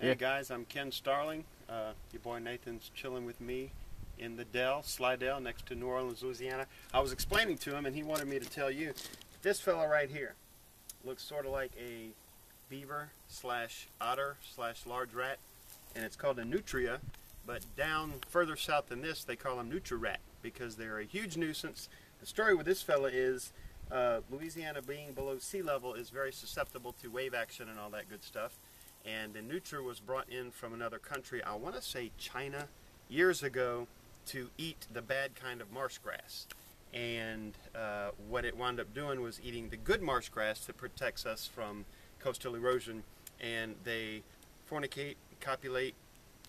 Hey guys, I'm Ken Starling. Your boy Nathan's chilling with me in the Dell, Slidell, next to New Orleans, Louisiana. I was explaining to him and he wanted me to tell you, this fella right here looks sort of like a beaver slash otter slash large rat, and it's called a nutria, but down further south than this they call them nutri-rat because they're a huge nuisance. The story with this fella is Louisiana being below sea level is very susceptible to wave action and all that good stuff. And the nutria was brought in from another country, I want to say China, years ago to eat the bad kind of marsh grass. And what it wound up doing was eating the good marsh grass that protects us from coastal erosion. And they fornicate, copulate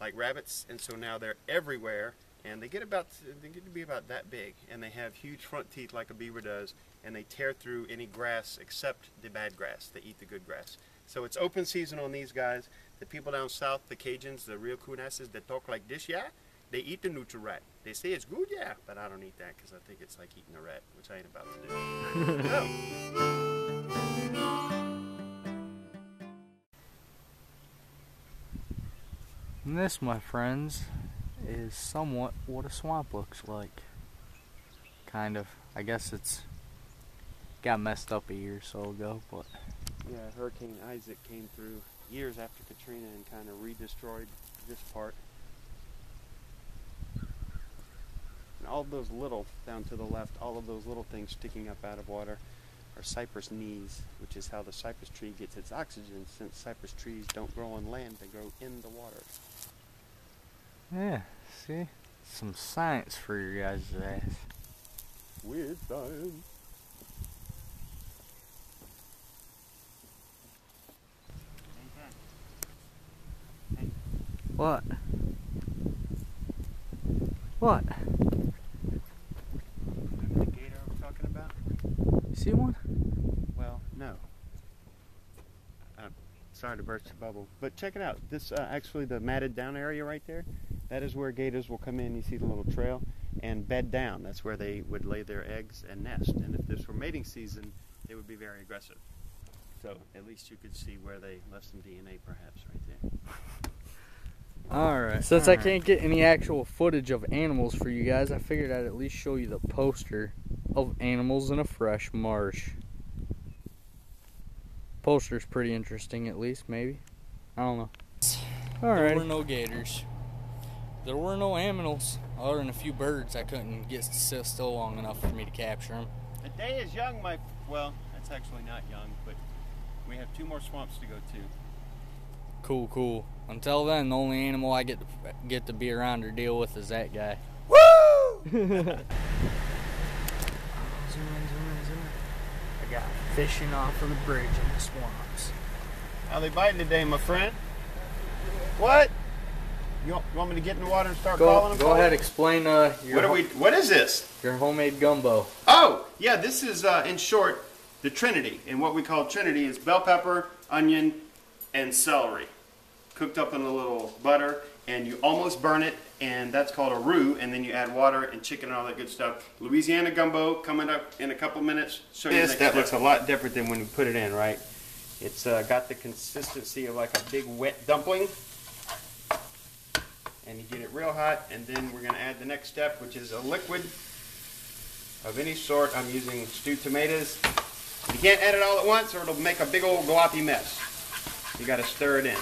like rabbits, and so now they're everywhere. And they get to be about that big, and they have huge front teeth like a beaver does, and they tear through any grass except the bad grass. They eat the good grass. So it's open season on these guys. The people down south, the Cajuns, the real Kunasses that talk like this, yeah, they eat the nutri-rat. They say it's good, yeah, but I don't eat that because I think it's like eating a rat, which I ain't about to do. And this, my friends, is somewhat what a swamp looks like. Kind of. I guess it's got messed up a year or so ago, but yeah, Hurricane Isaac came through years after Katrina and kind of re-destroyed this part. And all of those little, down to the left, all of those little things sticking up out of water are cypress knees, which is how the cypress tree gets its oxygen, since cypress trees don't grow on land, they grow in the water. yeah, see? Some science for your guys' ass. Weird science. What? What? Remember the gator I was talking about? You see one? Well, no. Sorry to burst the bubble, but check it out. This actually the matted down area right there, that is where gators will come in. You see the little trail and bed down. That's where they would lay their eggs and nest. And if this were mating season, they would be very aggressive. So at least you could see where they left some DNA perhaps right there. Alright. Since I can't get any actual footage of animals for you guys, I figured I'd at least show you the poster of animals in a fresh marsh. Poster's pretty interesting, at least, maybe. I don't know. Alright. There were no gators. There were no aminals, other than a few birds. I couldn't get still long enough for me to capture them. The day is young, well, that's actually not young, but we have 2 more swamps to go to. Cool, cool. Until then, the only animal I get to be around or deal with is that guy. Woo! Zoom in, zoom in, zoom in. I got fishing off of the bridge in the swamps. How they biting today, my friend? What? You want me to get in the water and start calling them? Go ahead, explain What is this? your homemade gumbo. Oh, yeah, this is, in short, the Trinity. And what we call Trinity is bell pepper, onion, and celery. Cooked up in a little butter, and you almost burn it, and that's called a roux, and then you add water and chicken and all that good stuff. Louisiana gumbo coming up in a couple minutes. That looks a lot different than when we put it in, right? It's got the consistency of like a big wet dumpling. And you get it real hot, and then we're going to add the next step, which is a liquid of any sort. I'm using stewed tomatoes. You can't add it all at once or it'll make a big old gloppy mess. You got to stir it in.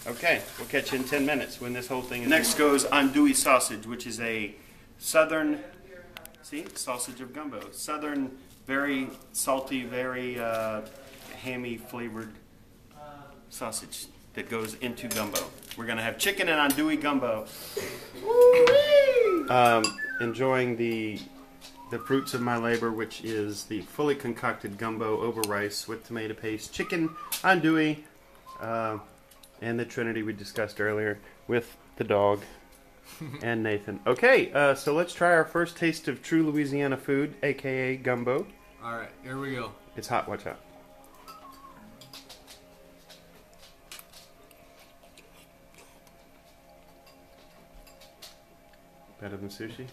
Okay, we'll catch you in 10 minutes when this whole thing is... Next goes andouille sausage, which is a southern, see, sausage of gumbo. Southern, very salty, very hammy flavored sausage that goes into gumbo. We're going to have chicken and andouille gumbo. Enjoying the fruits of my labor, which is the fully concocted gumbo over rice with tomato paste, chicken, andouille, and the Trinity we discussed earlier with the dog and Nathan. Okay, so let's try our first taste of true Louisiana food, aka gumbo. Alright, here we go. It's hot, watch out. Better than sushi?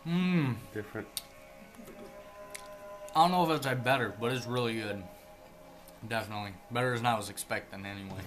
Mmm. Different. I don't know if it's like better, but it's really good. Definitely. Better than I was expecting anyway.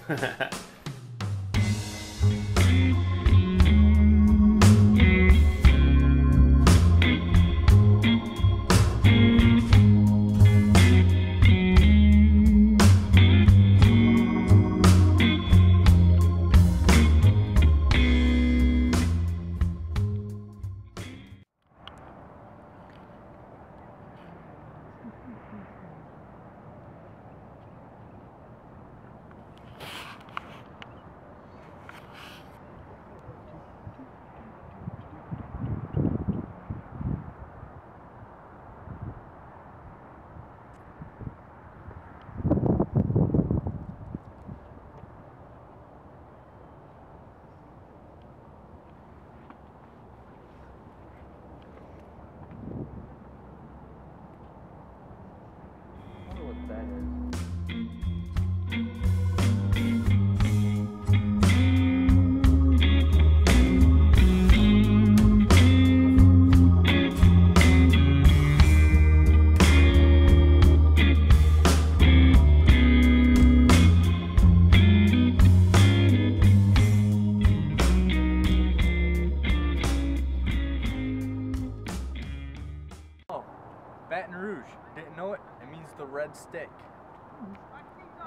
Baton Rouge. Didn't know it? It means the red stick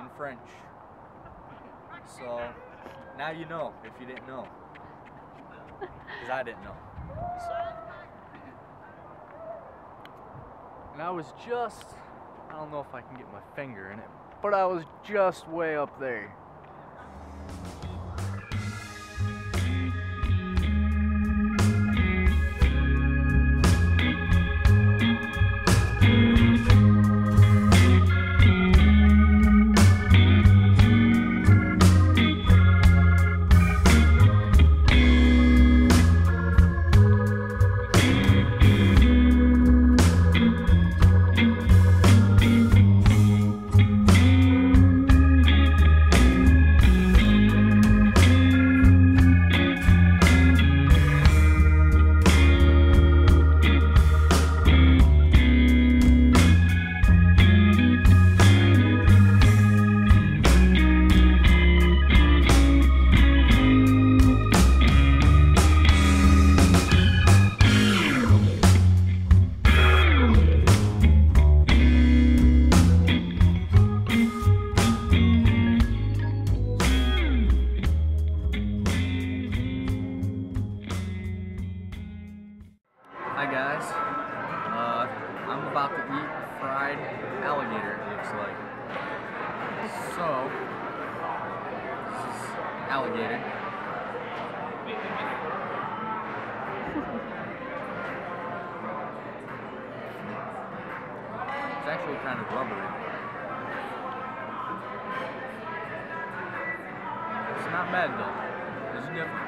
in French. So now you know if you didn't know. Because I didn't know. And I was just, I don't know if I can get my finger in it, but I was just way up there. Hi guys, I'm about to eat fried alligator, it looks like. So, this is alligator. It's actually kind of rubbery. It's not bad though, it's different.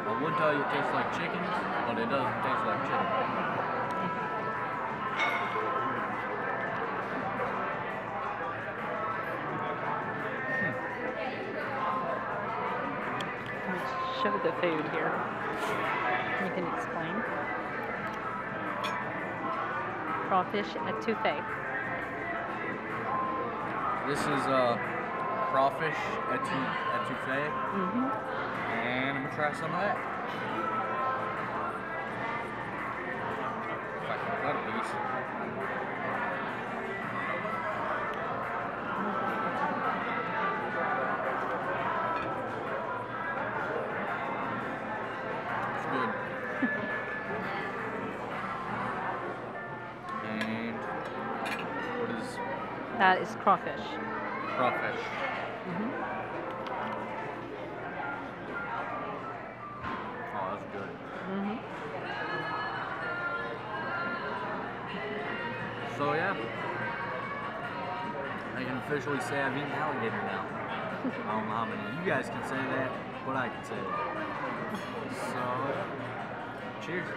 I would tell you it tastes like chicken, but it doesn't taste like chicken. Show the food here. You can explain. Crawfish etouffee. This is crawfish etouffee. And I'm gonna try some of that. If I can cut a piece. It's good. And what is That is crawfish. crawfish? Oh, that's good. So yeah, I can officially say I've eaten alligator now. I don't know how many of you guys can say that, but I can say that. So, cheers.